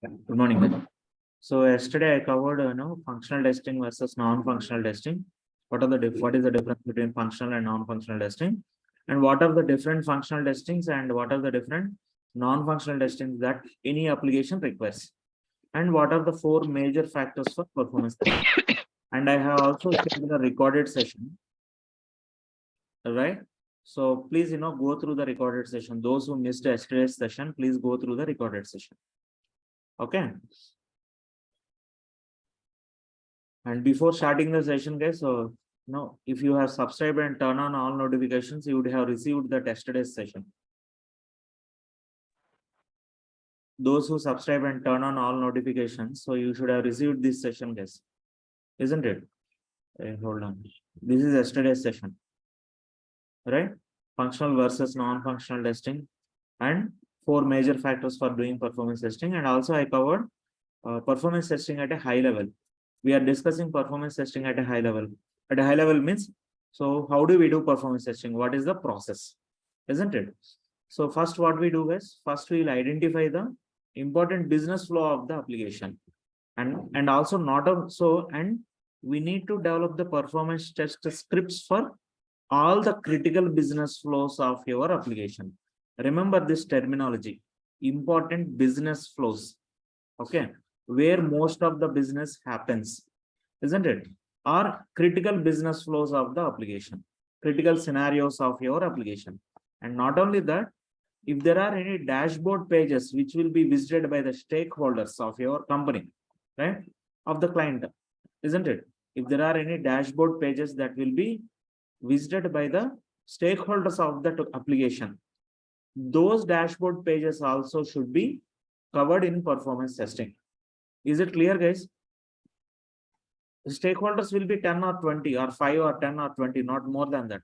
Good morning. So yesterday I covered functional testing versus non-functional testing. What is the difference between functional and non-functional testing, and what are the different functional testings and what are the different non-functional testings that any application requires, and what are the four major factors for performance testing. And I have also shared the recorded session. All right. So please go through the recorded session. Those who missed yesterday's session, please go through the recorded session. Okay. And before starting the session, guys, so if you have subscribed and turn on all notifications, you would have received the yesterday's session. Those who subscribe and turn on all notifications, so you should have received this session, guys, isn't it? Hold on. This is yesterday's session, right? Functional versus non-functional testing, and four major factors for doing performance testing. And also I covered performance testing at a high level. We are discussing performance testing at a high level. At a high level means, so how do we do performance testing? What is the process, isn't it? So first what we do is, first we'll identify the important business flow of the application. And also and we need to develop the performance test scripts for all the critical business flows of your application. Remember this terminology, important business flows, okay, where most of the business happens, isn't it? Or critical business flows of the application, critical scenarios of your application. And not only that, if there are any dashboard pages which will be visited by the stakeholders of your company, right, of the client, isn't it? If there are any dashboard pages that will be visited by the stakeholders of that application, those dashboard pages also should be covered in performance testing. Is it clear, guys? The stakeholders will be 10 or 20 or 5 or 10 or 20, not more than that,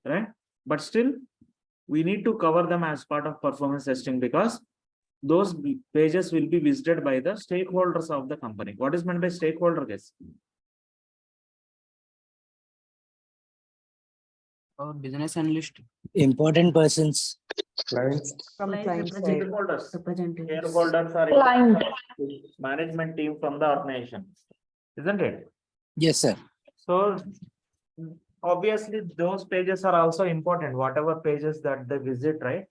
right? But still, we need to cover them as part of performance testing, because those pages will be visited by the stakeholders of the company. What is meant by stakeholder, guys? Business analyst. Important persons. Clients. From client side. Stakeholders. Representatives. Shareholders are Client. management team from the organization, isn't it? Yes, sir. So obviously those pages are also important. Whatever pages that they visit, right?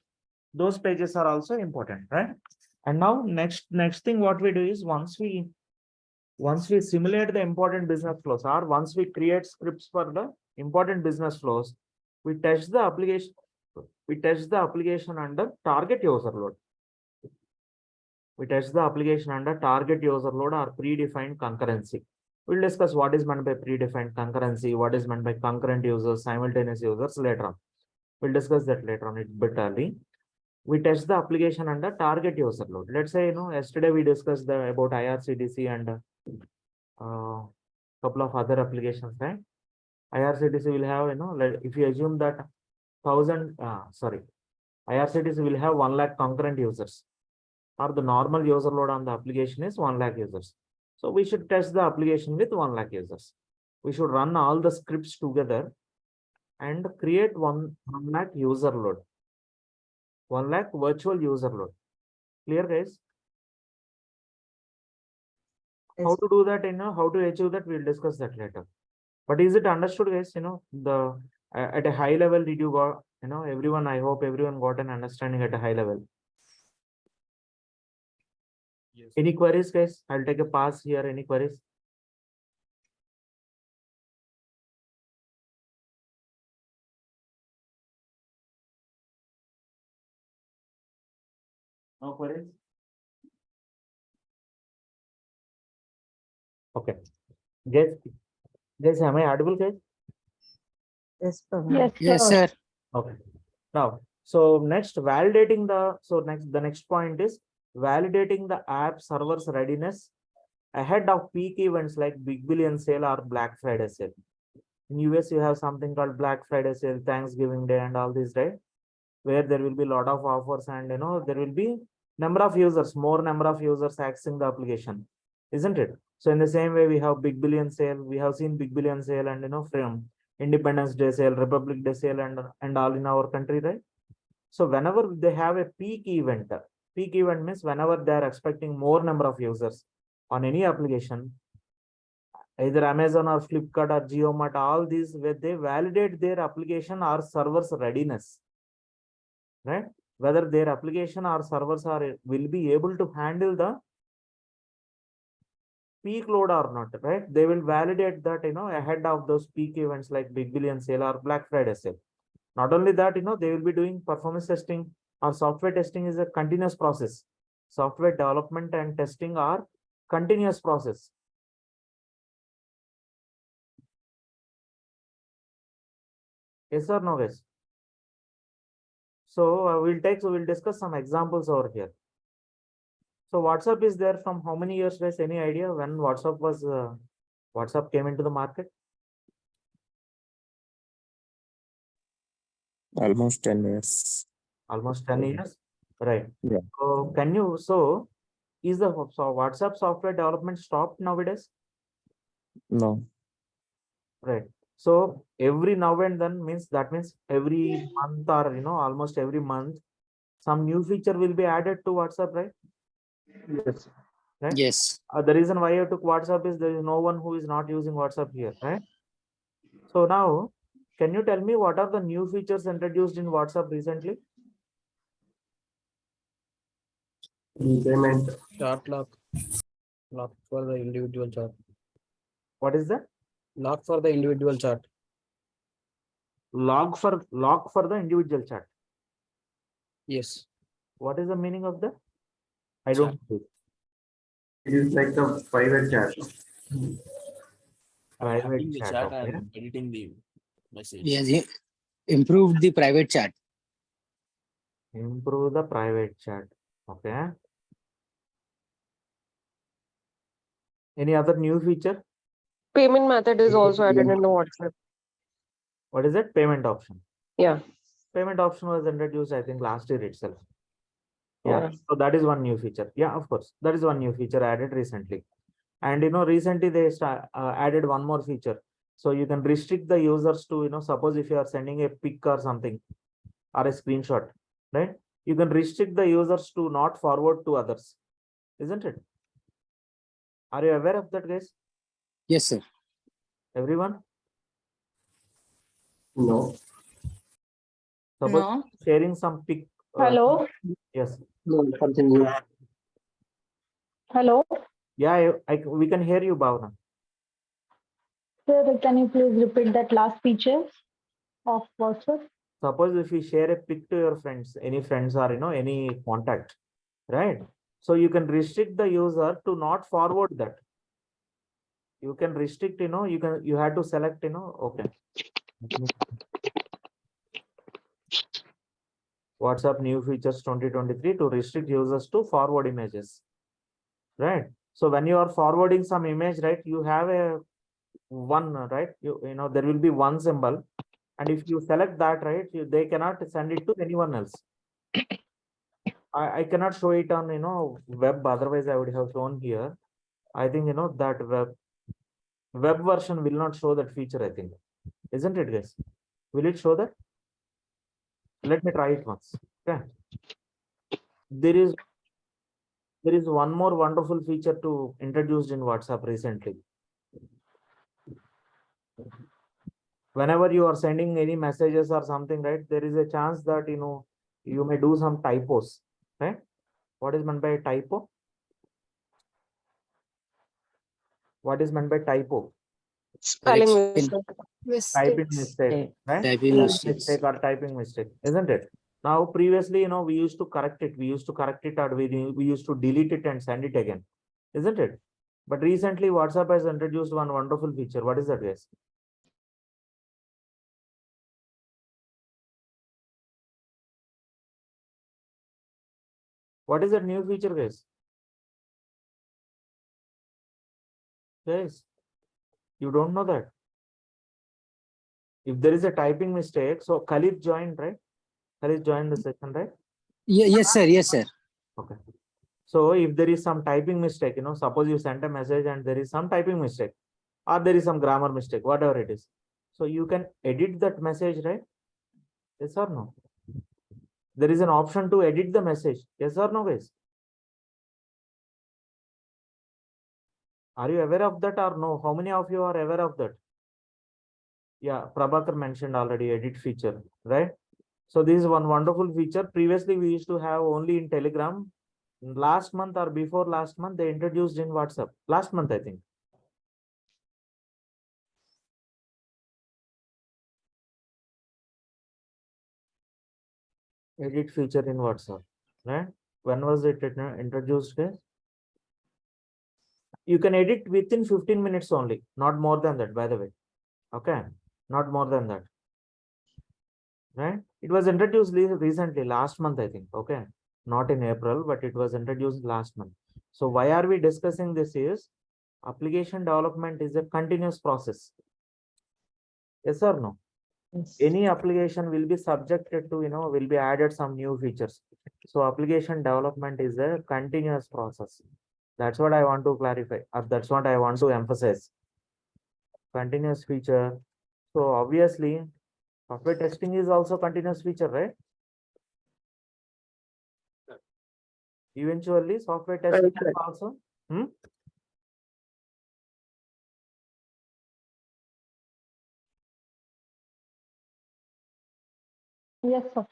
Those pages are also important, right? And now next thing what we do is, once we simulate the important business flows, or once we create scripts for the important business flows, we test the application. We test the application under target user load. We test the application under target user load or predefined concurrency. We'll discuss what is meant by predefined concurrency, what is meant by concurrent users, simultaneous users later on. We'll discuss that later on, it's a bit early. We test the application under target user load. Let's say, yesterday we discussed about IRCTC and couple of other applications, right? IRCTC will have, if you assume that IRCTC will have 1 lakh concurrent users, or the normal user load on the application is 1 lakh users. So we should test the application with 1 lakh users. We should run all the scripts together and create 1 lakh user load, 1 lakh virtual user load. Clear, guys? Yes. How to do that, how to achieve that, we'll discuss that later. But is it understood, guys? At a high level, did you got, everyone, I hope everyone got an understanding at a high level. Yes. Any queries, guys? I'll take a pass here. Any queries? No queries? Okay. Guys, am I audible, guys? Yes, Yes, sir. Okay. Now, so next validating the next point is validating the app server's readiness ahead of peak events like Big Billion Sale or Black Friday Sale. In US, you have something called Black Friday Sale, Thanksgiving Day, and all this, right? Where there will be a lot of offers, and there will be number of users, more number of users accessing the application, isn't it? So in the same way, we have Big Billion Sale. We have seen Big Billion Sale, and from Independence Day Sale, Republic Day Sale, and all in our country, right? So whenever they have a peak event, Peak event means whenever they are expecting more number of users on any application, either Amazon or Flipkart or JioMart, all these where they validate their application or servers readiness, right? Whether their application or servers are will be able to handle the peak load or not, right? They will validate that, ahead of those peak events like Big Billion Sale or Black Friday sale. Not only that, they will be doing performance testing or software testing is a continuous process. Software development and testing are continuous process. Yes or no, guys? So we'll discuss some examples over here. So WhatsApp is there from how many years, guys? Any idea when WhatsApp came into the market? Almost 10 years. Almost 10 years, right? Yeah. So is the WhatsApp software development stopped nowadays? No. Right. So every now and then means every month or almost every month, some new feature will be added to WhatsApp, right? Yes. Right? Yes. The reason why I took WhatsApp is there is no one who is not using WhatsApp here, right? So now, can you tell me what are the new features introduced in WhatsApp recently? Payment. Chart lock. Lock for the individual chart. What is that? Lock for the individual chart. Lock for the individual chat. Yes. What is the meaning of that? I don't know. It is like a private chat. Private Having the chat, chat okay. and editing the message. Yes, he improved the private chat. Improve the private chat. Okay. Any other new feature? Payment method is also added in the WhatsApp. What is that? Payment option. Yeah. Payment option was introduced, I think, last year itself. Yeah. Yeah. So that is one new feature. Yeah, of course. That is one new feature added recently. And recently they added one more feature. So you can restrict the users to, suppose if you are sending a pic or something or a screenshot, right? You can restrict the users to not forward to others, isn't it? Are you aware of that, guys? Yes, sir. Everyone? No. Suppose No. sharing some pic. Hello. Yes. No, something new. Hello. Yeah, we can hear you, Bhavna. Sir, can you please repeat that last feature of WhatsApp? Suppose if you share a pic to your friends, any friends or any contact, right? So you can restrict the user to not forward that. You can restrict, you have to select, okay. WhatsApp new features 2023 to restrict users to forward images, right? So when you are forwarding some image, right, you have a one, right? There will be one symbol, and if you select that, right, they cannot send it to anyone else. I cannot show it on web, otherwise I would have shown here. I think that web version will not show that feature, I think, isn't it, guys? Will it show that? Let me try it once. Okay. There is one more wonderful feature to introduced in WhatsApp recently. Whenever you are sending any messages or something, right, there is a chance that you may do some typos, right? What is meant by typo? What is meant by typo? Spelling Correction. mistake. Typing mistake, right? Typing Spelling mistakes. mistake or typing mistake, isn't it? Now, previously, we used to correct it. We used to correct it, or we used to delete it and send it again, isn't it? But recently, WhatsApp has introduced one wonderful feature. What is that, guys? What is that new feature, guys? Guys, you don't know that. If there is a typing mistake, so Khalid joined, right? Khalid joined the session, right? Yes, sir. Yes, sir. Okay. So if there is some typing mistake, suppose you sent a message and there is some typing mistake, or there is some grammar mistake, whatever it is. So you can edit that message, right? Yes or no? there is an option to edit the message. Yes or no, guys? Are you aware of that or no? How many of you are aware of that? Yeah, Prabhakar mentioned already edit feature, right? So this is one wonderful feature. Previously, we used to have only in Telegram. Last month or before last month, they introduced in WhatsApp. Last month, I think. Edit feature in WhatsApp, right? When was it introduced, guys? You can edit within 15 minutes only, not more than that, by the way. Okay, not more than that, right? It was introduced recently, last month, I think. Okay, not in April, but it was introduced last month. So why are we discussing this? Is application development is a continuous process. Yes or no? Yes. Any application will be subjected to, will be added some new features. So application development is a continuous process. That's what I want to clarify, or that's what I want to emphasize. Continuous feature. So obviously, software testing is also continuous feature, right? Eventually, software testing is also. Yes, sir.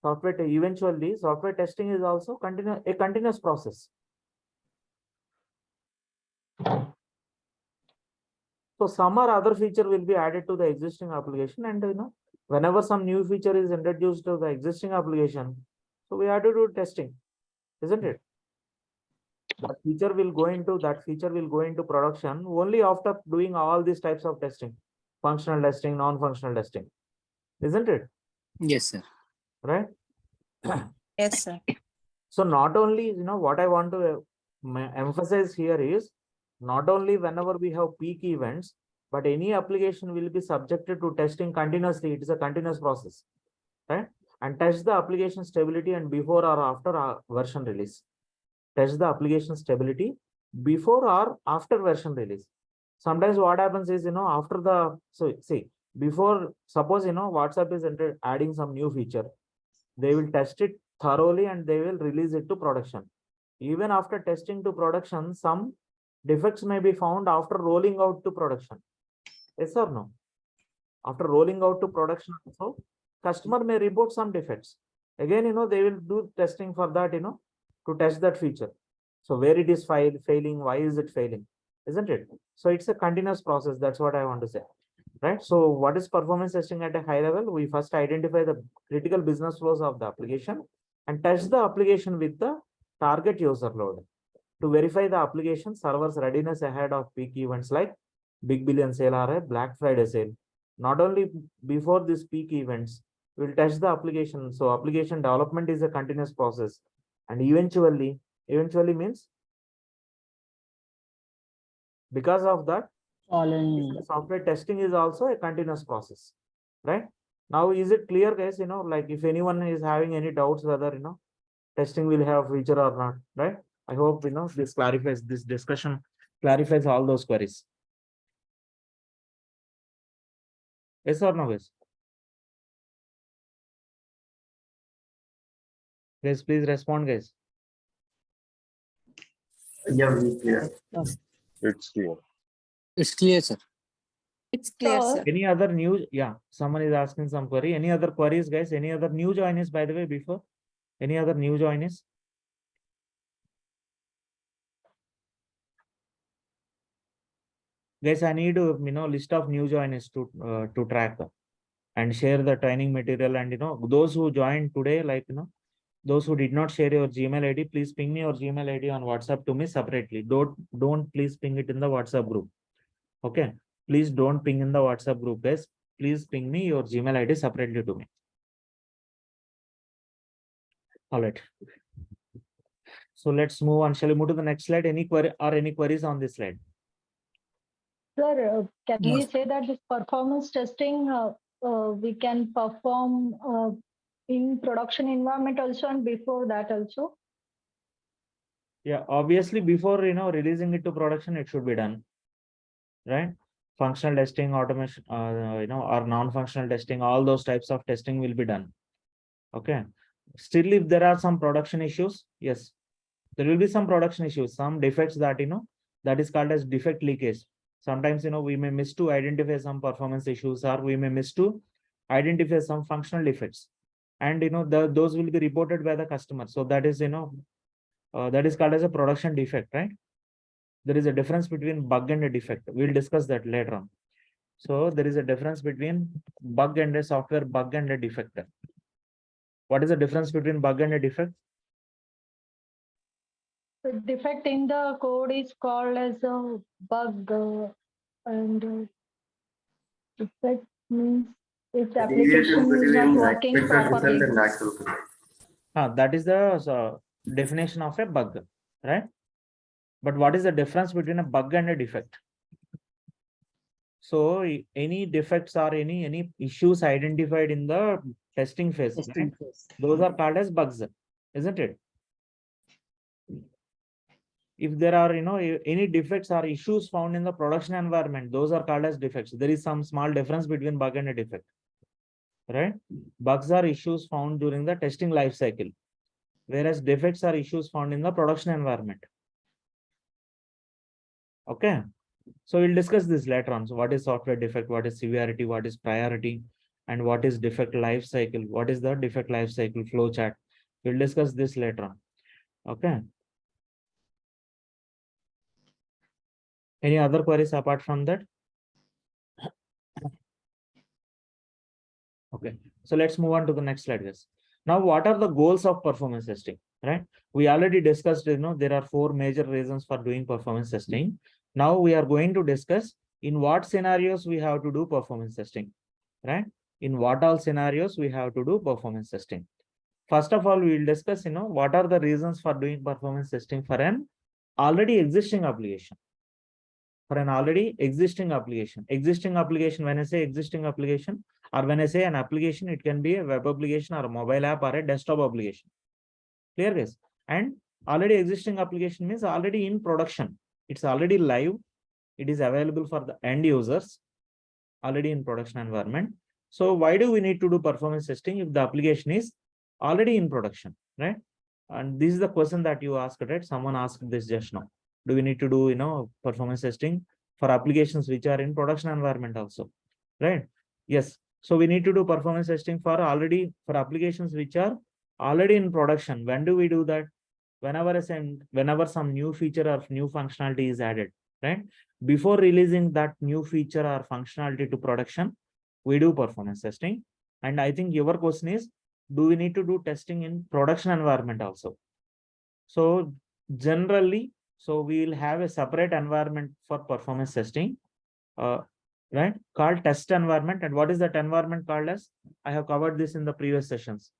Eventually, software testing is also a continuous process. So some or other feature will be added to the existing application, and whenever some new feature is introduced to the existing application, so we have to do testing, isn't it? That feature will go into production only after doing all these types of testing, functional testing, non-functional testing, isn't it? Yes, sir. Right? Yes, sir. So not only, what I want to emphasize here is not only whenever we have peak events, but any application will be subjected to testing continuously. It is a continuous process, right? And test the application stability and before or after version release. Test the application stability before or after version release. Sometimes what happens is, after the, so see, before, suppose, WhatsApp is adding some new feature, they will test it thoroughly and they will release it to production. Even after testing to production, some defects may be found after rolling out to production. Yes or no? After rolling out to production also, customer may report some defects. Again, they will do testing for that, to test that feature. So where it is failing, why is it failing? Isn't it? So it's a continuous process. That's what I want to say. Right? So what is performance testing at a high level? We first identify the critical business flows of the application and test the application with the target user load to verify the application server's readiness ahead of peak events like Big Billion Sale or a Black Friday sale. Not only before these peak events, we'll test the application. So application development is a continuous process, and eventually means because of that, All in. software testing is also a continuous process, right? Now, is it clear, guys? Like if anyone is having any doubts whether testing will have feature or not, right? I hope this clarifies, this discussion clarifies all those queries. Yes or no, guys? Guys, please respond, guys. Yeah, we clear. It's clear. It's clear, sir. It's clear, Sir. sir. Any other new? Yeah, someone is asking some query. Any other queries, guys? Any other new joiners, by the way, before? Any other new joiners? Guys, I need list of new joiners to track and share the training material. And those who joined today, like those who did not share your Gmail ID, please ping me your Gmail ID on WhatsApp to me separately. Don't please ping it in the WhatsApp group. Okay, please don't ping in the WhatsApp group, guys. Please ping me your Gmail ID separately to me. All right. So let's move on. Shall we move to the next slide? Any query or any queries on this slide? Sir, can No, we sir. say that this performance testing we can perform in production environment also and before that also? Yeah, obviously before releasing it to production, it should be done, right? Functional testing, automation, or non-functional testing, all those types of testing will be done. Okay. Still, if there are some production issues, yes, there will be some production issues, some defects that, that is called as defect leakage. Sometimes, we may miss to identify some performance issues, or we may miss to identify some functional defects. And, those will be reported by the customer. So that is, that is called as a production defect, right? There is a difference between bug and a defect. We'll discuss that later on. So there is a difference between bug and a software bug and a defect. What is the difference between bug and a defect? The defect in the code is called as a bug, and defect means if the Deviation application is not between working expected result properly. and actual result. That is the definition of a bug, right? But what is the difference between a bug and a defect? So any defects or any issues identified in the testing phase, right? Those are called as bugs, isn't it? If there are, any defects or issues found in the production environment, those are called as defects. There is some small difference between bug and a defect, right? Bugs are issues found during the testing life cycle, whereas defects are issues found in the production environment. Okay. So we'll discuss this later on. So what is software defect? What is severity? What is priority? And what is defect life cycle? What is the defect life cycle flow chart? We'll discuss this later on. Okay. Any other queries apart from that? Okay. So let's move on to the next slide, guys. Now, what are the goals of performance testing? Right? We already discussed, there are 4 major reasons for doing performance testing. Now we are going to discuss in what scenarios we have to do performance testing, right? In what all scenarios we have to do performance testing. First of all, we will discuss, what are the reasons for doing performance testing for an already existing application. For an already existing application. Existing application, when I say existing application, or when I say an application, it can be a web application or a mobile app or a desktop application. Clear, guys? And already existing application means already in production. It's already live. It is available for the end users, already in production environment. So why do we need to do performance testing if the application is already in production, right? And this is the question that you asked, right? Someone asked this just now. Do we need to do, performance testing for applications which are in production environment also, right? Yes. So we need to do performance testing for applications which are already in production. When do we do that? Whenever some new feature or new functionality is added, right? Before releasing that new feature or functionality to production, we do performance testing. And I think your question is, do we need to do testing in production environment also? So generally, we will have a separate environment for performance testing, right? Called test environment. And what is that environment called as? I have covered this in the previous sessions.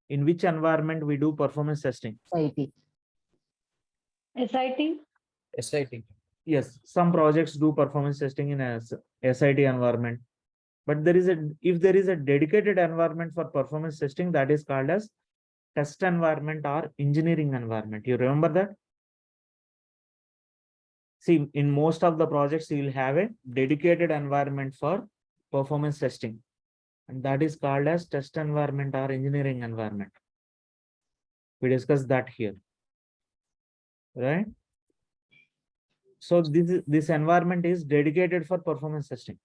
In which environment we do performance testing? SIT. SIT? SIT. Yes, some projects do performance testing in a SIT environment. But if there is a dedicated environment for performance testing, that is called as test environment or engineering environment. You remember that? See, in most of the projects, you will have a dedicated environment for performance testing. And that is called as test environment or engineering environment. We discussed that here, right? So this environment is dedicated for performance testing.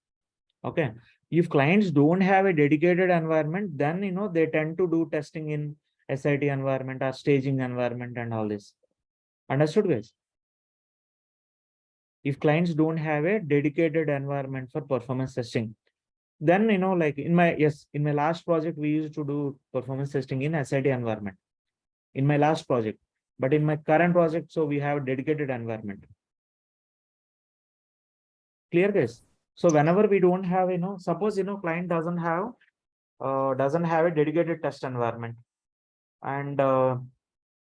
Okay. If clients don't have a dedicated environment, then, they tend to do testing in SIT environment or staging environment and all this. Understood, guys? If clients don't have a dedicated environment for performance testing, then, like in my last project, we used to do performance testing in SIT environment in my last project, but in my current project, so we have a dedicated environment. Clear, guys? So whenever we don't have, suppose, client doesn't have a dedicated test environment, and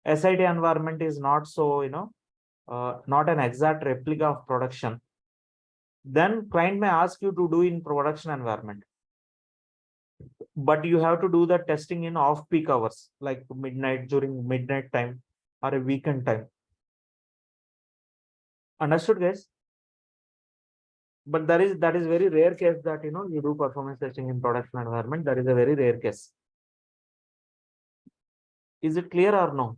SIT environment is not so, not an exact replica of production, then client may ask you to do in production environment. But you have to do the testing in off-peak hours, like midnight, during midnight time or a weekend time. Understood, guys? But that is very rare case that, you do performance testing in production environment. That is a very rare case. Is it clear or no?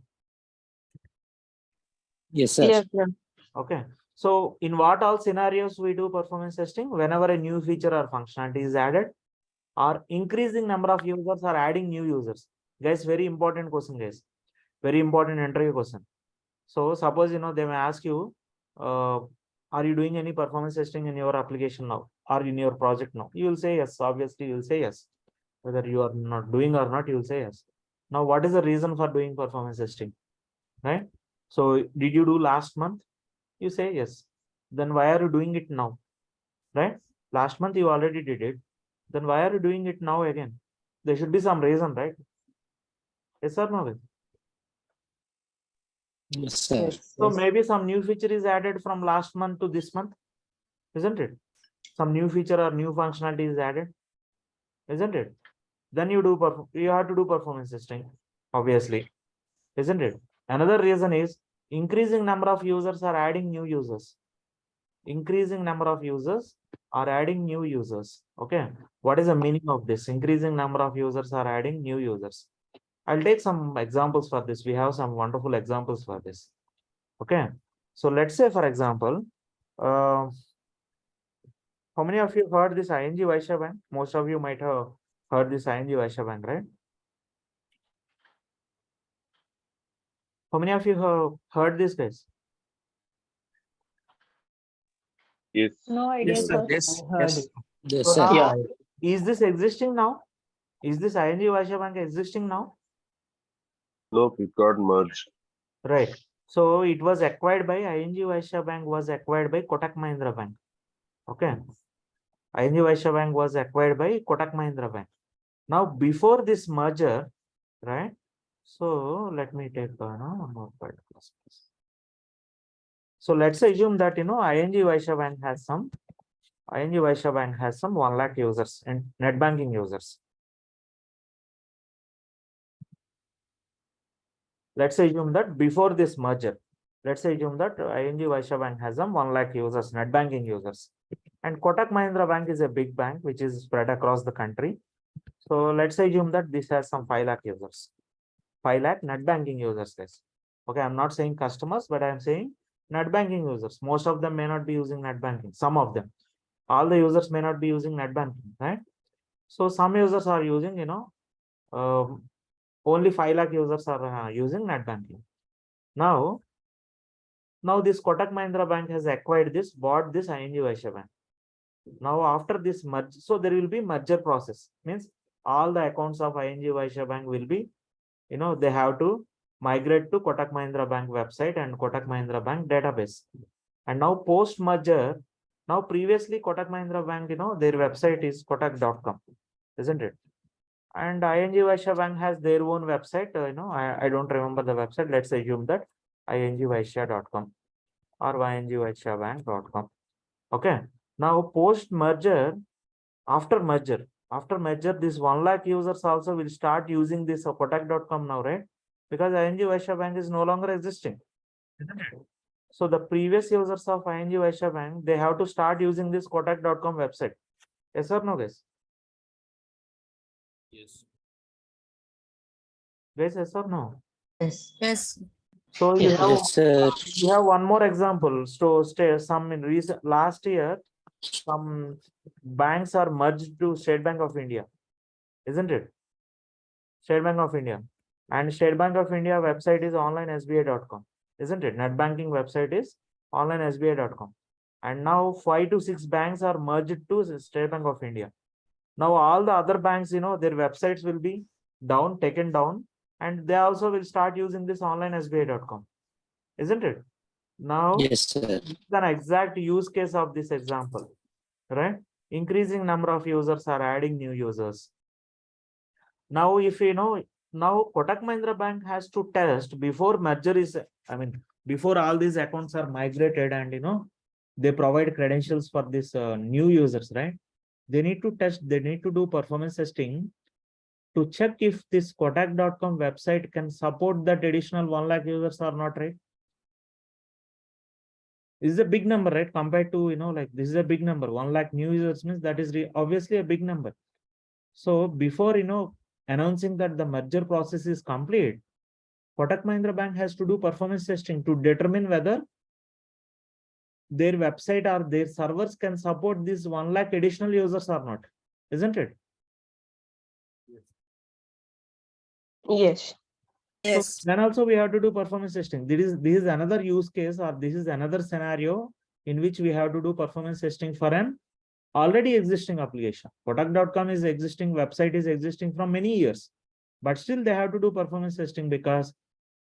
Yes, sir. Clear, clear. Okay. So in what all scenarios we do performance testing? Whenever a new feature or functionality is added, or increasing number of users are adding new users. Guys, very important question, guys. Very important interview question. So suppose, they may ask you, are you doing any performance testing in your application now or in your project now? You will say yes. Obviously, you will say yes. Whether you are not doing or not, you will say yes. Now, what is the reason for doing performance testing? Right? So did you do last month? You say yes. Then why are you doing it now? Right? Last month you already did it. Then why are you doing it now again? There should be some reason, right? Yes or no? Yes, sir. So maybe some new feature is added from last month to this month, isn't it? Some new feature or new functionality is added, isn't it? Then you have to do performance testing, obviously, isn't it? Another reason is increasing number of users are adding new users. Increasing number of users are adding new users. Okay. What is the meaning of this? Increasing number of users are adding new users. I'll take some examples for this. We have some wonderful examples for this. Okay. So let's say, for example, how many of you heard this ING Vaishya Bank? Most of you might have heard this ING Vaishya Bank, right? How many of you have heard this, guys? Yes. No idea, Yes, sir. yes, I heard it. Yes, So sir. now, Yeah. is this existing now? Is this ING Vaishya Bank existing now? No, it got merged. Right. So it was acquired by ING Vaishya Bank was acquired by Kotak Mahindra Bank. Okay. ING Vaishya Bank was acquired by Kotak Mahindra Bank. Now, before this merger, right? So let me take one more part. So let's assume that ING Vaishya Bank has some 1 lakh users and net banking users. Let's assume that before this merger, let's assume that ING Vaishya Bank has some 1 lakh users, net banking users. And Kotak Mahindra Bank is a big bank which is spread across the country. So let's assume that this has some 5 lakh users. 5 lakh net banking users, guys. Okay, I'm not saying customers, but I'm saying net banking users. Most of them may not be using net banking. Some of them. All the users may not be using net banking, right? So some users are using, only 5 lakh users are using net banking. Now this Kotak Mahindra Bank has acquired this, bought this ING Vaishya Bank. Now after this merge, so there will be merger process. Means all the accounts of ING Vaishya Bank will be, they have to migrate to Kotak Mahindra Bank website and Kotak Mahindra Bank database. And now post merger, now previously Kotak Mahindra Bank, their website is kotak.com, isn't it? And ING Vaishya Bank has their own website. I don't remember the website. Let's assume that ingvaishya.com or ingvaishyabank.com. Okay. Now post merger, after merger, this 1 lakh users also will start using this kotak.com now, right? Because ING Vaishya Bank is no longer existing. So the previous users of ING Vaishya Bank, they have to start using this kotak.com website. Yes or no, guys? Yes. Guys, yes or no? Yes. So you have, Yes, sir. you have one more example. So some in recent last year, some banks are merged to State Bank of India, isn't it? State Bank of India. And State Bank of India website is onlinesbi.com, isn't it? Net banking website is onlinesbi.com. And now 5 to 6 banks are merged to State Bank of India. Now all the other banks, their websites will be taken down, and they also will start using this onlinesbi.com, isn't it? Now, Yes, sir. this is an exact use case of this example, right? Increasing number of users are adding new users. Now, if now Kotak Mahindra Bank has to test before merger is, before all these accounts are migrated and they provide credentials for this new users, right? They need to test, they need to do performance testing to check if this kotak.com website can support that additional 1 lakh users or not, right? This is a big number, right? Compared to, like this is a big number. 1 lakh new users means that is obviously a big number. So before, announcing that the merger process is complete, Kotak Mahindra Bank has to do performance testing to determine whether their website or their servers can support this 1 lakh additional users or not, isn't it? Yes. Yes. So then also we have to do performance testing. This is another use case, or this is another scenario in which we have to do performance testing for an already existing application. Kotak.com is existing, website is existing from many years, but still they have to do performance testing because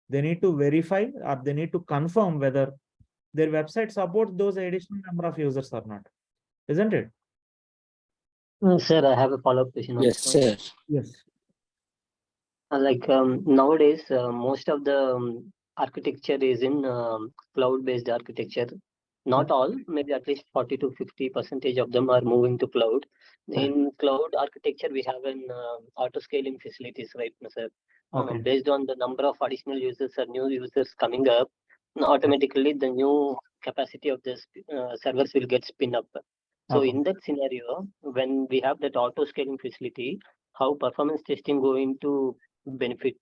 they need to verify or they need to confirm whether their website supports those additional number of users or not, isn't it? Sir, I have a follow-up question on Yes, this one. sir. Yes. Nowadays, most of the architecture is in cloud-based architecture. Not all, maybe at least 40 to 50% of them are moving to cloud. In cloud architecture, we have an auto-scaling facilities, right, sir? Okay. Based on the number of additional users or new users coming up, automatically the new capacity of the servers will get spin up. So Okay. in that scenario, when we have that auto-scaling facility, how performance testing going to benefit?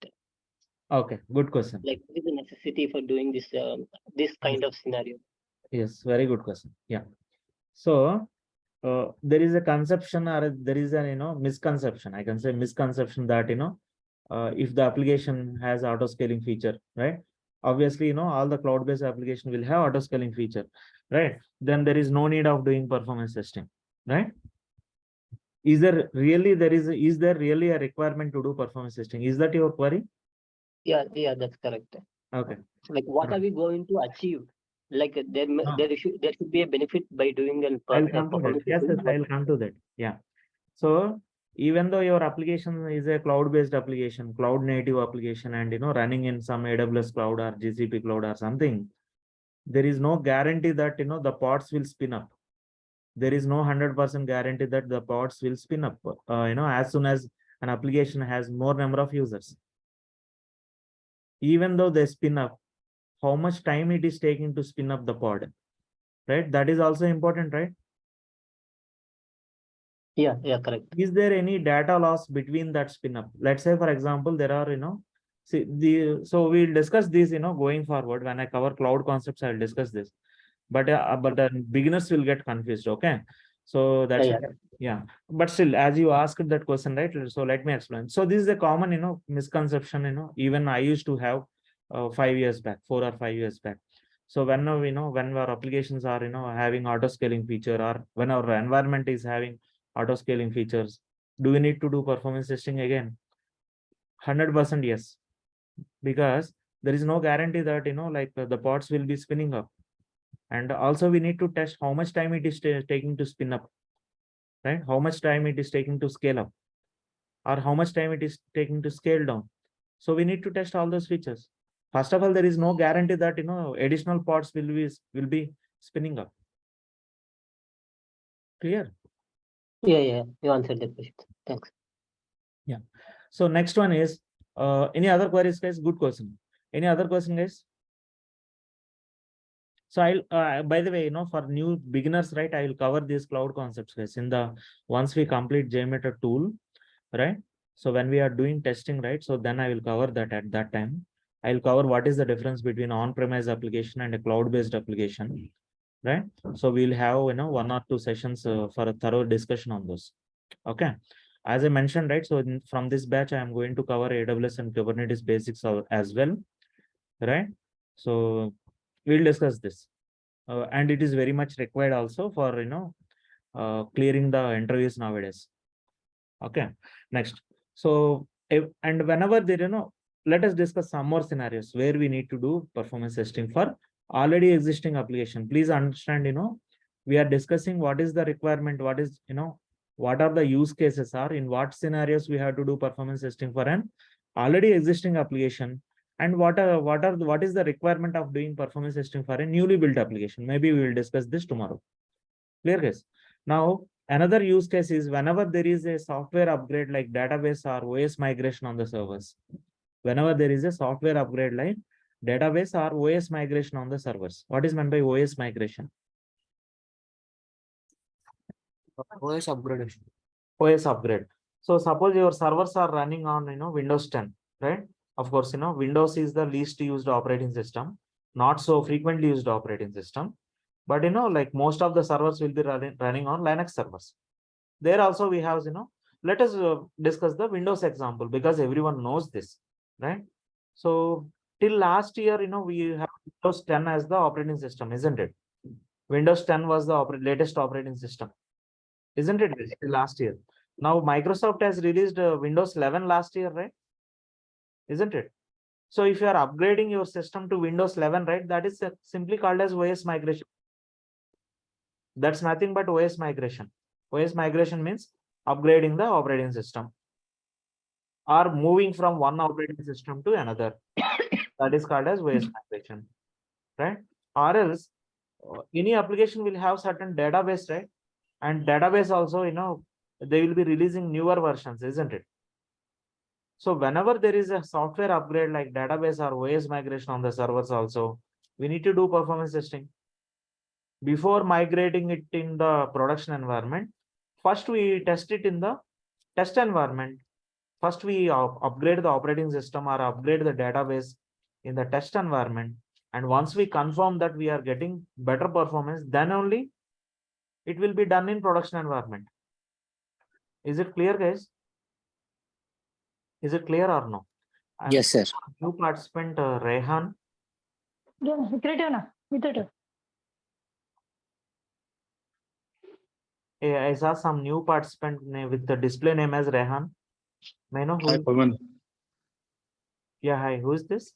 Okay, good question. Like, what is the necessity for doing this kind of scenario? Yes, very good question. Yeah. So there is a conception or there is a misconception. I can say misconception that if the application has auto scaling feature, right? Obviously, all the cloud-based application will have auto scaling feature, right? Then there is no need of doing performance testing, right? Is there really a requirement to do performance testing? Is that your query? Yeah, that's correct. Okay. Like, what are we going to achieve? Like, there should be a benefit by doing I'll come to that. performance Yes, testing. I'll come to that. Yeah. So even though your application is a cloud-based application, cloud native application, and running in some AWS cloud or GCP cloud or something, there is no guarantee that the pods will spin up. There is no 100% guarantee that the pods will spin up. As soon as an application has more number of users, even though they spin up, how much time it is taking to spin up the pod, right? That is also important, right? Yeah, correct. Is there any data loss between that spin up? Let's say, for example, there are, so we'll discuss this, going forward. When I cover cloud concepts, I'll discuss this. But beginners will get confused. Okay. So that's yeah. But still, as you asked that question, right? So let me explain. So this is a common, misconception, even I used to have 5 years back, 4 or 5 years back. So when when our applications are, having auto scaling feature, or when our environment is having auto scaling features, do we need to do performance testing again? 100% yes, because there is no guarantee that the pods will be spinning up, and also we need to test how much time it is taking to spin up, right? How much time it is taking to scale up, or how much time it is taking to scale down. So we need to test all those features. First of all, there is no guarantee that additional pods will be spinning up. Clear? Yeah, you answered the question. Thanks. Yeah. So next one is any other queries, guys? Good question. Any other question, guys? So I'll by the way, for new beginners, right, I will cover these cloud concepts, guys, once we complete JMeter tool, right? So when we are doing testing, right, so then I will cover that at that time. I'll cover what is the difference between on-premise application and a cloud-based application, right? So we'll have 1 or 2 sessions for a thorough discussion on those. Okay. As I mentioned, right, so from this batch, I am going to cover AWS and Kubernetes basics as well, right? So we'll discuss this, and it is very much required also for clearing the interviews nowadays. Okay. Next. So and whenever there let us discuss some more scenarios where we need to do performance testing for already existing application. Please understand, we are discussing what is the requirement, what is what are the use cases are, in what scenarios we have to do performance testing for an already existing application, and what is the requirement of doing performance testing for a newly built application. Maybe we will discuss this tomorrow. Clear, guys? Now another use case is whenever there is a software upgrade like database or OS migration on the servers. Whenever there is a software upgrade like database or OS migration on the servers. What is meant by OS migration? OS upgradation. OS upgrade. So suppose your servers are running on Windows 10, right? Of course, Windows is the least used operating system, not so frequently used operating system. But like most of the servers will be running on Linux servers. There also we have, let us discuss the Windows example because everyone knows this, right? So till last year, we have Windows 10 as the operating system, isn't it? Windows 10 was the latest operating system, isn't it? Till last year. Now Microsoft has released Windows 11 last year, right? Isn't it? So if you are upgrading your system to Windows 11, right, that is simply called as OS migration. That's nothing but OS migration. OS migration means upgrading the operating system or moving from one operating system to another. That is called as OS migration, right? Or else any application will have certain database, right? And database also, they will be releasing newer versions, isn't it? So whenever there is a software upgrade like database or OS migration on the servers also, we need to do performance testing. Before migrating it in the production environment, first we test it in the test environment. First we upgrade the operating system or upgrade the database in the test environment. And once we confirm that we are getting better performance, then only it will be done in production environment. Is it clear, guys? Is it clear or no? And Yes, sir. new participant, Rehan. Yeah, creative na. With it. I saw some new participant with the display name as Rehan. May I know who? Hi, Pawan. Yeah, hi. Who is this?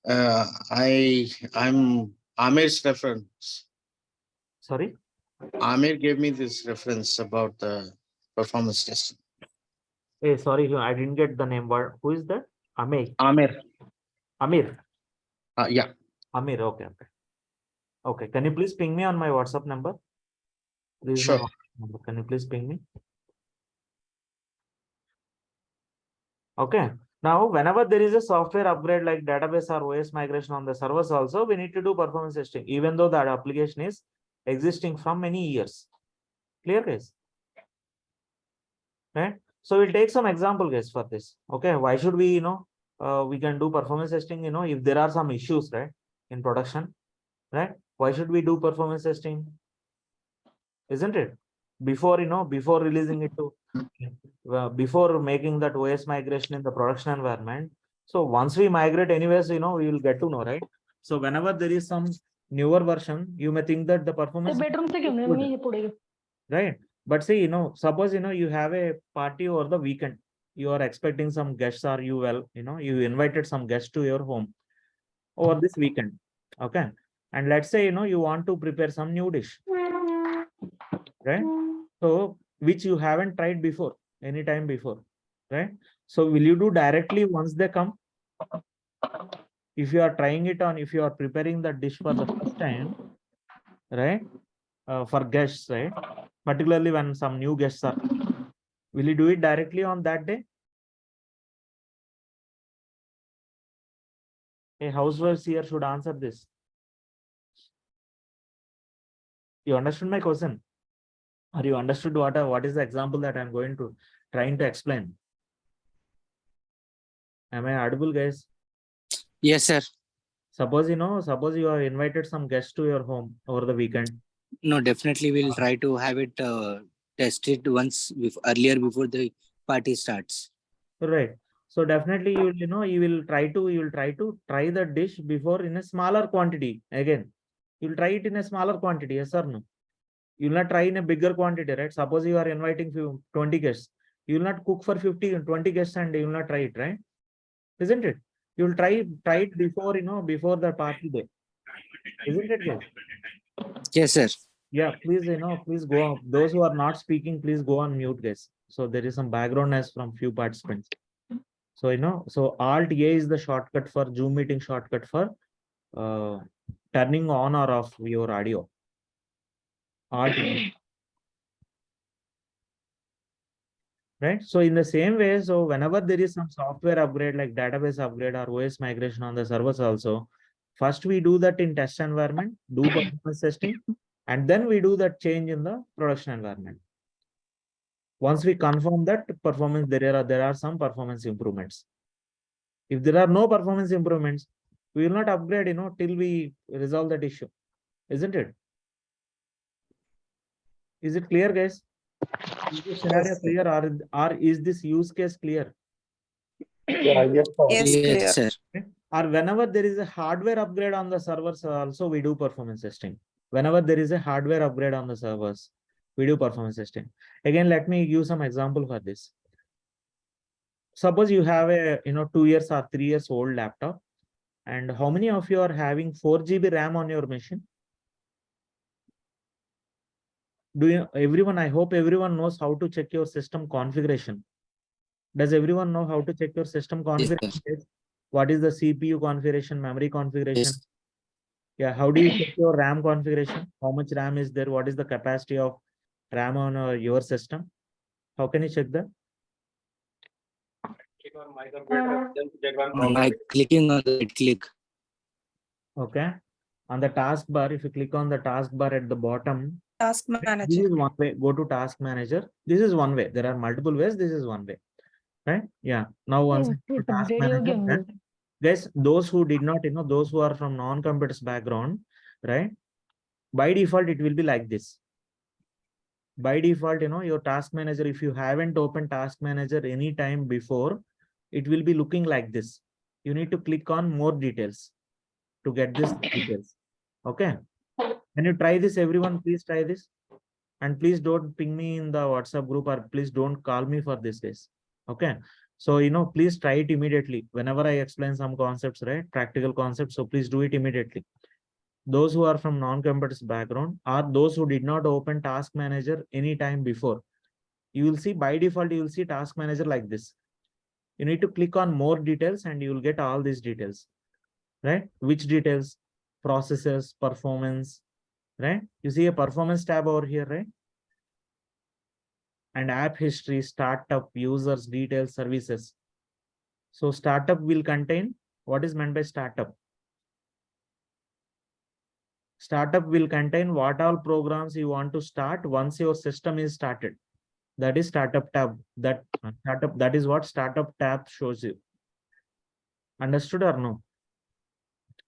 I'm Amir's reference. Sorry. Amir gave me this reference about the performance testing. Hey, sorry, I didn't get the name. Who is that? Amir. Amir. Amir. Yeah. Amir. Okay. Okay. Can you please ping me on my WhatsApp number? This is my Sure. WhatsApp number. Can you please ping me? Okay. Now, whenever there is a software upgrade like database or OS migration on the servers also, we need to do performance testing, even though that application is existing from many years. Clear, guys? Right? So we'll take some example, guys, for this. Okay. Why should we, we can do performance testing, if there are some issues, right, in production, right? Why should we do performance testing? Isn't it? Before, before releasing it to, before making that OS migration in the production environment. So once we migrate anyways, we will get to know, right? So whenever there is some newer version, you may think that the performance Bedroom se kyun nahi pudega. right? But see, suppose, you have a party over the weekend, you are expecting some guests or you you invited some guests to your home over this weekend. Okay. And let's say, you want to prepare some new dish, right? So, which you haven't tried before, any time before, right? So will you do directly once they come? If you are trying it on, if you are preparing the dish for the first time, right? For guests, right? Particularly when some new guests are, will you do it directly on that day? A housewife here should answer this. You understood my question? Or you understood what is the example that I'm trying to explain? Am I audible, guys? Yes, sir. Suppose, suppose you have invited some guests to your home over the weekend. No, definitely we'll try to have it tested once earlier before the party starts. Right. So definitely you will try to try the dish before in a smaller quantity. Again, you'll try it in a smaller quantity, yes or no? You will not try in a bigger quantity, right? Suppose you are inviting 20 guests. You will not cook for 20 guests and you will not try it, right? Isn't it? You will try it before, before the party day. Isn't it, guys? Yes, sir. Yeah, please, please go on. Those who are not speaking, please go on mute, guys. So there is some background noise from few participants. So, so Alt A is the shortcut for Zoom meeting shortcut for turning on or off your audio. Alt A. Right. So in the same way, so whenever there is some software upgrade like database upgrade or OS migration on the servers also, first we do that in test environment, do performance testing, and then we do that change in the production environment. Once we confirm that performance, there are some performance improvements. If there are no performance improvements, we will not upgrade, till we resolve that issue. Isn't it? Is it clear, guys? Is this scenario clear, or is this use case clear? Yes, clear. Yes, sir. Okay. Or whenever there is a hardware upgrade on the servers, also we do performance testing. Whenever there is a hardware upgrade on the servers, we do performance testing. Again, let me give some example for this. Suppose you have a 2 years or 3 years old laptop, and how many of you are having 4 GB RAM on your machine? Everyone, I hope everyone knows how to check your system configuration. Does everyone know how to check your system configuration? What is the CPU configuration, memory configuration? Yes. Yeah, how do you check your RAM configuration? How much RAM is there? What is the capacity of RAM on your system? How can you check that? By clicking on the right click. Okay. On the taskbar, if you click on the taskbar at the bottom, Task this manager. is one way. Go to task manager. This is one way. There are multiple ways. This is one way. Right? Yeah. Now once Yes, task radio manager, game. then, guys, those who did not, those who are from non-computers background, right? By default, it will be like this. By default, your task manager, if you haven't opened task manager any time before, it will be looking like this. You need to click on more details to get this details. Okay. Can you try this, everyone? Please try this. And please don't ping me in the WhatsApp group, or please don't call me for this case. Okay. So, please try it immediately. Whenever I explain some concepts, right? Practical concepts. So please do it immediately. Those who are from non-computers background, or those who did not open task manager any time before, you will see by default, you will see task manager like this. You need to click on more details and you will get all these details, right? Which details? Processes, performance, right? You see a performance tab over here, right? And app history, startup, users, details, services. So startup will contain, what is meant by startup? Startup will contain what all programs you want to start once your system is started. That is startup tab. That is what startup tab shows you. Understood or no?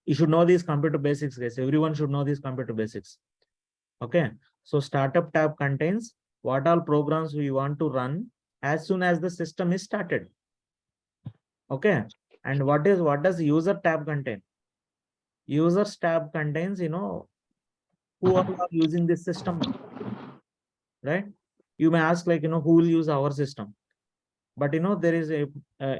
You should know these computer basics, guys. Everyone should know these computer basics. Okay. So startup tab contains what all programs we want to run as soon as the system is started. Okay. And what does user tab contain? Users tab contains, who all are using this system now, right? You may ask, like, who will use our system? But, there is a,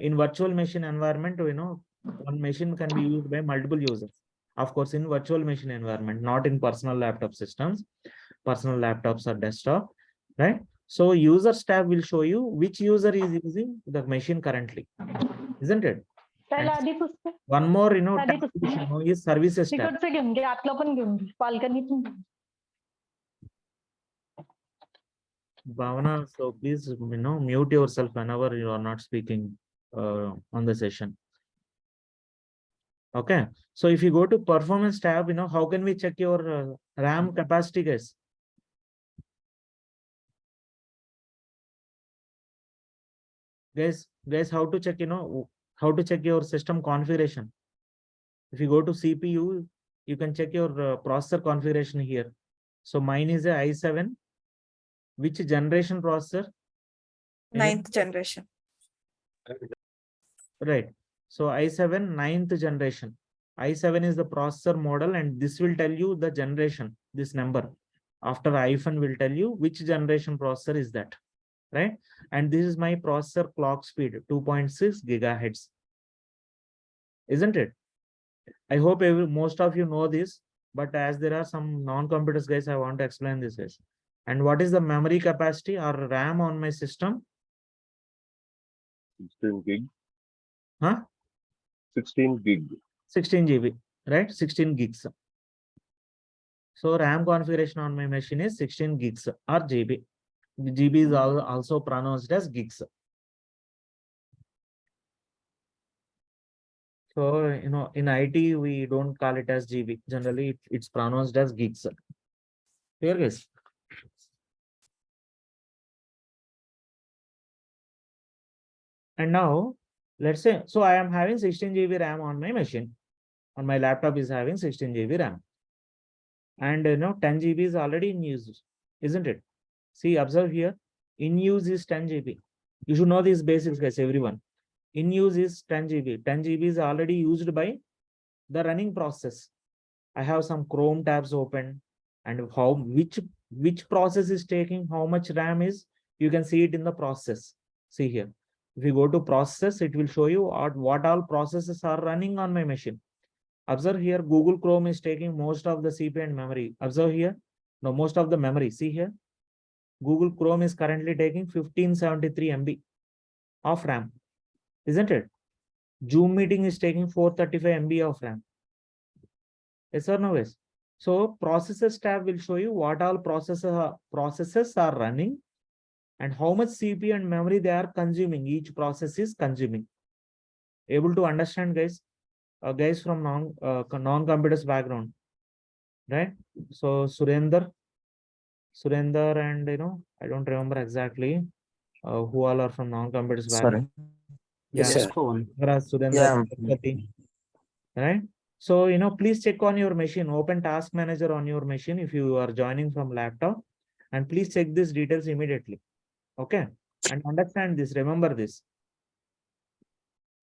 in virtual machine environment, one machine can be used by multiple users. Of course, in virtual machine environment, not in personal laptop systems. Personal laptops or desktop, right? So users tab will show you which user is using the machine currently, isn't it? त्याला आधी पुस्तक One more, आधी tab we should पुस्तक know is services tab. तिकडचं घेऊन घे आतलं पण घेऊन घे बाल्कनीतून Bhavana, so please, mute yourself whenever you are not speaking on the session. Okay. So if you go to performance tab, how can we check your RAM capacity, guys? Guys, how to check, how to check your system configuration? If you go to CPU, you can check your processor configuration here. So mine is a i7. Which generation processor? 9th generation. Right. So i7 9th generation. i7 is the processor model, and this will tell you the generation, this number. After i7 will tell you which generation processor is that, right? And this is my processor clock speed, 2.6 gigahertz. Isn't it? I hope most of you know this, but as there are some non-computers guys, I want to explain this guys. And what is the memory capacity or RAM on my system? 16 gig. Huh? 16 gig. 16 GB, right? 16 gigs. So RAM configuration on my machine is 16 gigs or GB. GB is also pronounced as gigs. So, in IT, we don't call it as GB. Generally, it's pronounced as gigs. Clear, guys? And now, let's say, so I am having 16 GB RAM on my machine. On my laptop is having 16 GB RAM. And 10 GB is already in use, isn't it? See, observe here. In use is 10 GB. You should know these basics, guys, everyone. In use is 10 GB. 10 GB is already used by the running process. I have some Chrome tabs open, and which process is taking how much RAM is, you can see it in the process. See here. If you go to process, it will show you what all processes are running on my machine. Observe here, Google Chrome is taking most of the CPU and memory. Observe here, no, most of the memory. See here, Google Chrome is currently taking 1573 MB of RAM, isn't it? Zoom meeting is taking 435 MB of RAM. Yes or no, guys? So processes tab will show you what all processes are running and how much CPU and memory they are consuming. Each process is consuming. Able to understand, guys? Guys from non-computers background, right? So Surender, and I don't remember exactly who all are from non-computers background. Yes, Yeah, sir. Surender, right? So please check on your machine, open task manager on your machine if you are joining from laptop, and please check these details immediately. Okay, and understand this, remember this.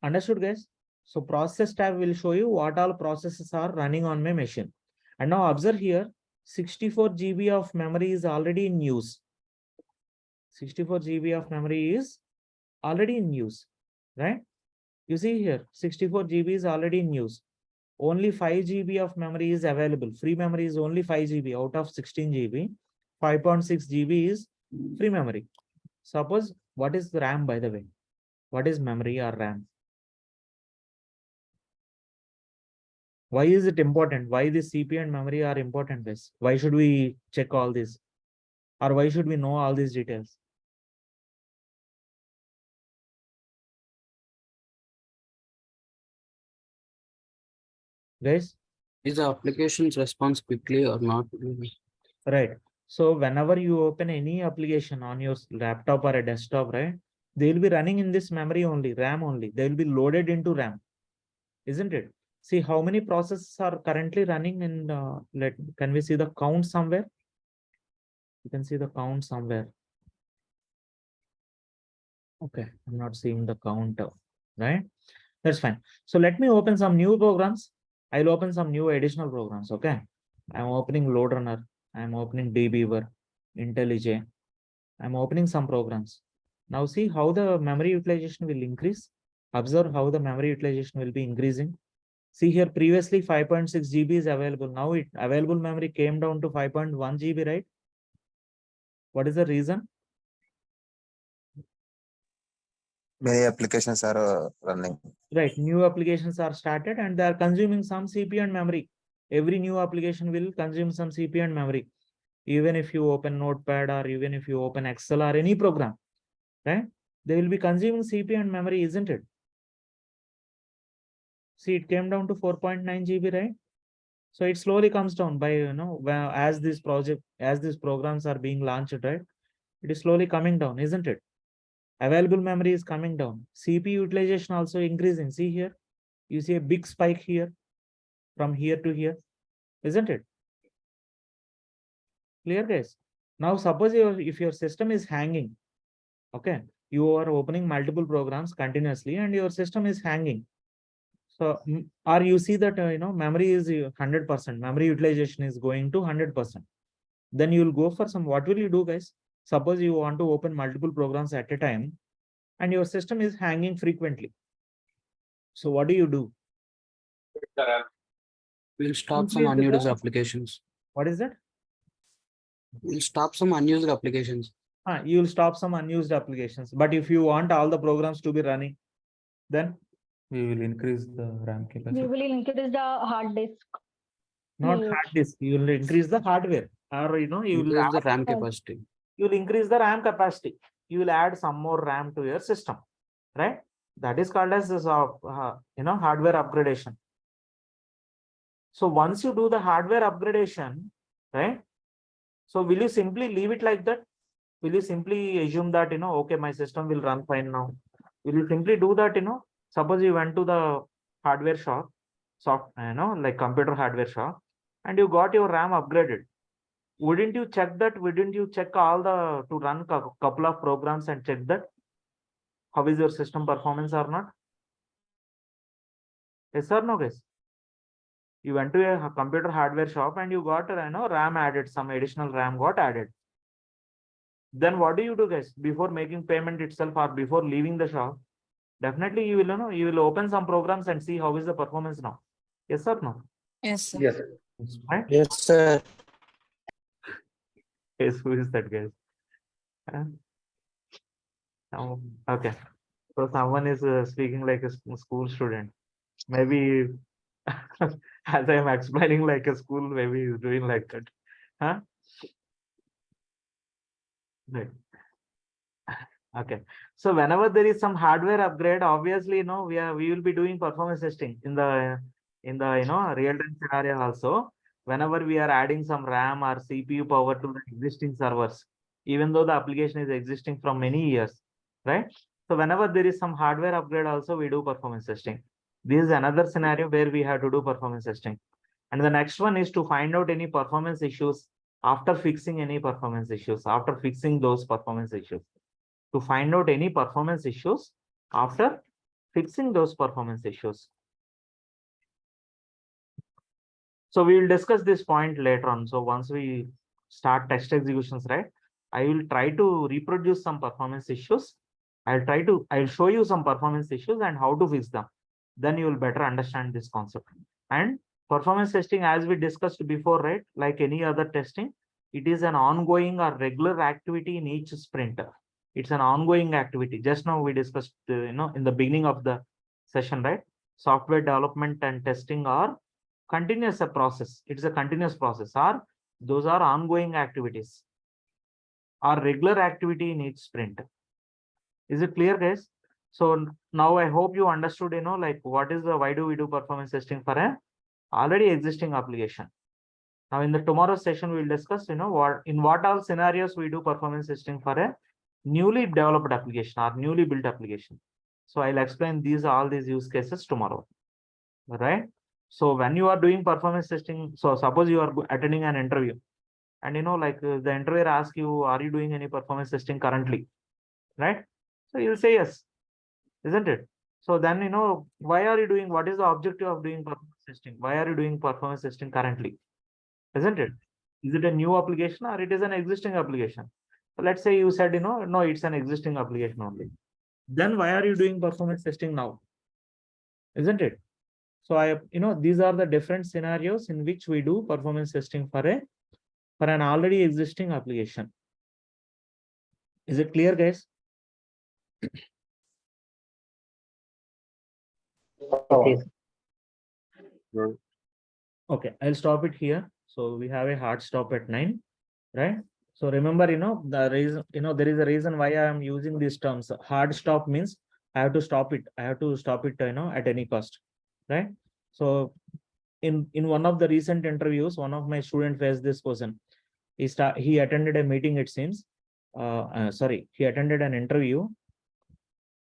Understood, guys? So process tab will show you what all processes are running on my machine. And now observe here, 64 GB of memory is already in use. 64 GB of memory is already in use, right? You see here, 64 GB is already in use. Only 5 GB of memory is available. Free memory is only 5 GB out of 16 GB. 5.6 GB is free memory. Suppose, what is the RAM, by the way? What is memory or RAM? Why is it important? Why the CPU and memory are important, guys? Why should we check all this? Or why should we know all these details? Guys? Is the applications response quickly or not? Right. So whenever you open any application on your laptop or a desktop, right, they will be running in this memory only, RAM only. They will be loaded into RAM, isn't it? See how many processes are currently running in, can we see the count somewhere? You can see the count somewhere. Okay, I'm not seeing the count, right? That's fine. So let me open some new programs. I'll open some new additional programs, okay? I'm opening Load Runner. I'm opening dbeaver, IntelliJ. I'm opening some programs. Now see how the memory utilization will increase. Observe how the memory utilization will be increasing. See here, previously 5.6 GB is available. Now available memory came down to 5.1 GB, right? What is the reason? Many applications are running. Right, new applications are started and they are consuming some CPU and memory. Every new application will consume some CPU and memory. Even if you open Notepad or even if you open Excel or any program, right? They will be consuming CPU and memory, isn't it? See, it came down to 4.9 GB, right? So it slowly comes down by, as these programs are being launched, right? It is slowly coming down, isn't it? Available memory is coming down. CPU utilization also increasing. See here, you see a big spike here from here to here, isn't it? Clear, guys? Now suppose if your system is hanging, okay, you are opening multiple programs continuously and your system is hanging. So, or you see that, memory is 100%, memory utilization is going to 100%. Then you will go for some, what will you do, guys? Suppose you want to open multiple programs at a time and your system is hanging frequently. So what do? We'll stop some unused applications. What is that? We'll stop some unused applications. You will stop some unused applications. But if you want all the programs to be running, then We will increase the RAM capacity. We will increase the hard disk. not Yes. hard disk, you will increase the hardware, or you will Increase the add, RAM capacity. you will increase the RAM capacity. You will add some more RAM to your system, right? That is called as this, hardware upgradation. So once you do the hardware upgradation, right? So will you simply leave it like that? Will you simply assume that, okay, my system will run fine now? Will you simply do that, Suppose you went to the hardware shop, like computer hardware shop, and you got your RAM upgraded. Wouldn't you check that? Wouldn't you check to run couple of programs and check that how is your system performance or not? Yes or no, guys? You went to a computer hardware shop and you got RAM added, some additional RAM got added. Then what do you do, guys? Before making payment itself or before leaving the shop, definitely you will you will open some programs and see how is the performance now. Yes or no? Yes, sir. Yes. Right? Yes, sir. Yes, who is that, guys? Okay. So someone is speaking like a school student. Maybe as I am explaining like a school, maybe he's doing like that. Huh? Right. Okay. So whenever there is some hardware upgrade, obviously, we will be doing performance testing in the real-time scenario also. Whenever we are adding some RAM or CPU power to the existing servers, even though the application is existing from many years, right? So whenever there is some hardware upgrade also, we do performance testing. This is another scenario where we have to do performance testing. And the next one is to find out any performance issues after fixing any performance issues, after fixing those performance issues. To find out any performance issues after fixing those performance issues. So we will discuss this point later on. So once we start test executions, right, I will try to reproduce some performance issues. I'll show you some performance issues and how to fix them. Then you will better understand this concept. And performance testing, as we discussed before, right, like any other testing, it is an ongoing or regular activity in each sprint. It's an ongoing activity. Just now we discussed, in the beginning of the session, right? Software development and testing are continuous process. It's a continuous process, or those are ongoing activities or regular activity in each sprint. Is it clear, guys? So now I hope you understood, like what is why do we do performance testing for a already existing application. Now in the tomorrow's session, we'll discuss, in what all scenarios we do performance testing for a newly developed application or newly built application. So I'll explain all these use cases tomorrow. Right? So when you are doing performance testing, so suppose you are attending an interview and the interviewer asks you, are you doing any performance testing currently? Right? So you'll say yes, isn't it? So then, why are you doing, what is the objective of doing performance testing? Why are you doing performance testing currently? Isn't it? Is it a new application or it is an existing application? So let's say you said, no, it's an existing application only. Then why are you doing performance testing now? Isn't it? So these are the different scenarios in which we do performance testing for an already existing application. Is it clear, guys? It is. Okay, I'll stop it here. So we have a hard stop at 9, right? So remember, the reason, there is a reason why I am using these terms. Hard stop means I have to stop it. I have to stop it, at any cost, right? So in one of the recent interviews, one of my students faced this question. He attended a meeting, it seems. He attended an interview.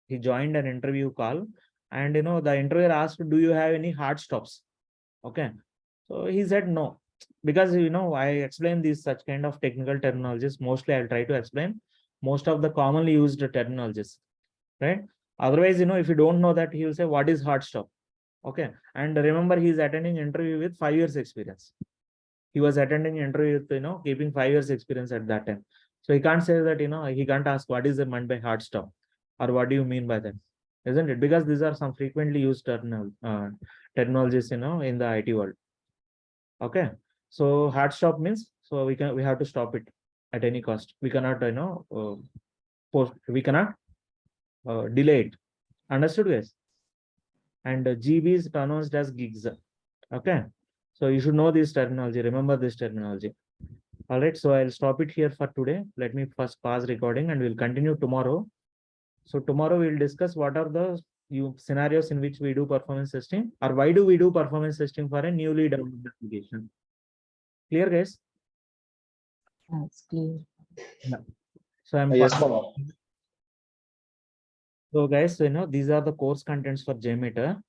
He joined an interview call, and the interviewer asked, do you have any hard stops? Okay. So he said no, because I explain these such kind of technical terminologies. Mostly I'll try to explain most of the commonly used terminologies, right? Otherwise, if you don't know that, he will say, what is hard stop? Okay. And remember, he is attending interview with 5 years experience. He was attending interview with, keeping 5 years experience at that time. So he can't say that, he can't ask what is meant by hard stop or what do you mean by that, isn't it? Because these are some frequently used terminologies, in the IT world. Okay. So hard stop means, so we have to stop it at any cost. We cannot, we cannot delay it. Understood, guys? And GB is pronounced as gigs. Okay. So you should know this terminology. Remember this terminology. All right. So I'll stop it here for today. Let me first pause recording and we'll continue tomorrow. So tomorrow we'll discuss what are the scenarios in which we do performance testing, or why do we do performance testing for a newly developed application. Clear, guys? That's clear. Yeah. So I'm Yes, So guys, these are the course contents for JMeter.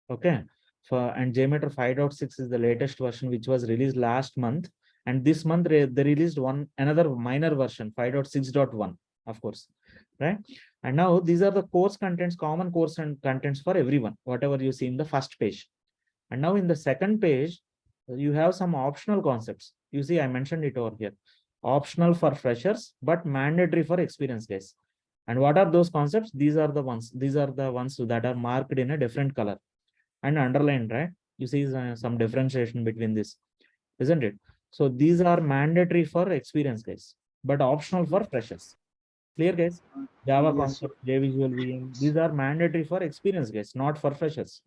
Okay. And JMeter 5.6 is the latest version, which was released last month. And this month they released another minor version, 5.6.1, of course. Right. And now these are the course contents, common course and contents for everyone, whatever you see in the first page. And now in the second page, you have some optional concepts. You see, I mentioned it over here. Optional for freshers, but mandatory for experienced guys. And what are those concepts? These are the ones that are marked in a different color and underlined, right? You see some differentiation between this, isn't it? So these are mandatory for experienced guys, but optional for freshers. Clear, guys? Java concept, JVisual VM, these are mandatory for experienced guys, not for freshers.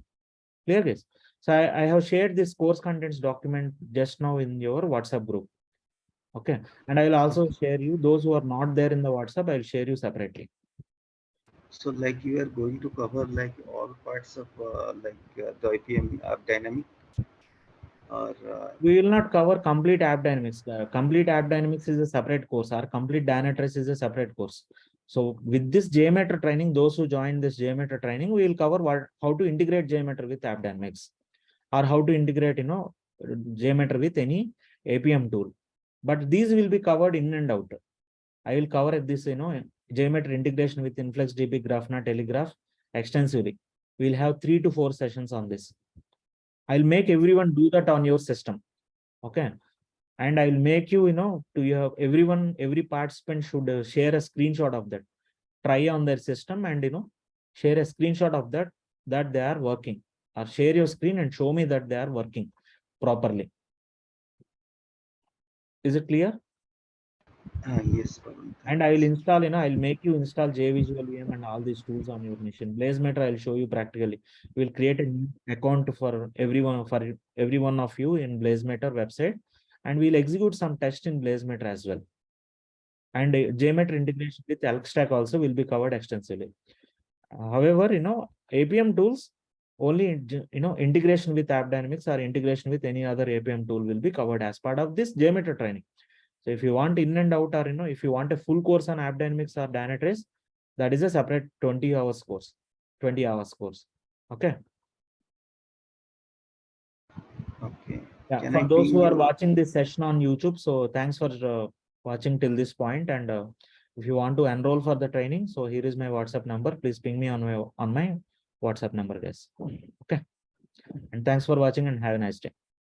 Clear, guys? So I have shared this course contents document just now in your WhatsApp group. Okay. And I will also share you those who are not there in the WhatsApp, I'll share you separately. So like you are going to cover like all parts of the IPM dynamic, or We will not cover complete app dynamics. Complete app dynamics is a separate course, or complete dynatrace is a separate course. So with this JMeter training, those who join this JMeter training, we will cover how to integrate JMeter with app dynamics, or how to integrate JMeter with any APM tool. But these will be covered in and out. I will cover this JMeter integration with InfluxDB, Grafana, Telegraph extensively. We'll have 3 to 4 sessions on this. I'll make everyone do that on your system. Okay. And I'll make you, every participant should share a screenshot of that. Try on their system and, share a screenshot of that they are working, or share your screen and show me that they are working properly. Is it clear? yes. And I will install, I'll make you install JVisual VM and all these tools on your machine. BlazeMeter, I'll show you practically. We'll create a new account for every one of you in BlazeMeter website, and we'll execute some tests in BlazeMeter as well. And JMeter integration with ElkStack also will be covered extensively. However, APM tools only, integration with App Dynamics or integration with any other APM tool will be covered as part of this JMeter training. So if you want in and out, or if you want a full course on App Dynamics or Dynatrace, that is a separate 20 hours course. Okay. Okay. Yeah. For those who are watching this session on YouTube, so thanks for watching till this point. And if you want to enroll for the training, so here is my WhatsApp number. Please ping me on my WhatsApp number, guys. Okay. And thanks for watching and have a nice day.